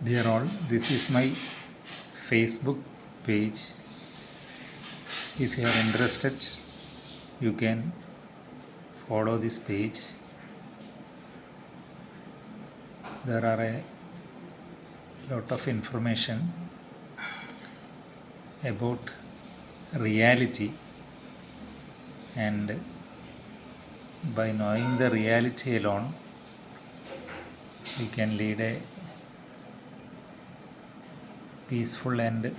Dear all, this is my Facebook page. If you are interested, you can follow this page. There are a lot of information about reality, and by knowing the reality alone, we can lead a peaceful and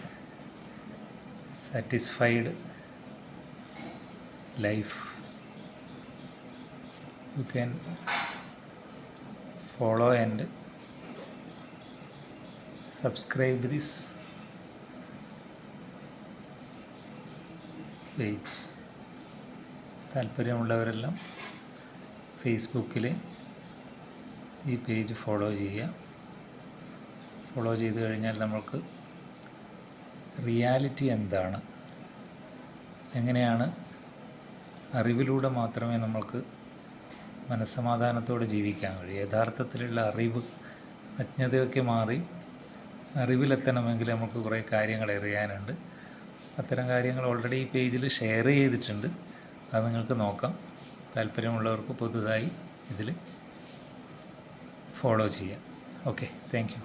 satisfied life. You can follow and subscribe this page. താല്പര്യമുള്ളവരെല്ലാം ഫേസ്ബുക്കിൽ ഈ page follow ചെയ്യുക. Follow ചെയ്ത് കഴിഞ്ഞാൽ നമ്മൾക്ക് reality എന്താണ്, എങ്ങനെയാണ് അറിവിലൂടെ മാത്രമേ നമ്മൾക്ക് മനസ്സമാധാനത്തോടെ ജീവിക്കാൻ കഴിയൂ. യഥാർത്ഥത്തിലുള്ള അറിവ്, അജ്ഞതയൊക്കെ മാറി അറിവിലെത്തണമെങ്കിൽ നമുക്ക് കുറേ കാര്യങ്ങൾ അറിയാനുണ്ട്. അത്തരം കാര്യങ്ങൾ ഓൾറെഡി ഈ പേജിൽ ഷെയർ ചെയ്തിട്ടുണ്ട്. അത് നിങ്ങൾക്ക് നോക്കാം. താല്പര്യമുള്ളവർക്ക് പുതുതായി ഇതിൽ ഫോളോ ചെയ്യാം. Okay, thank you.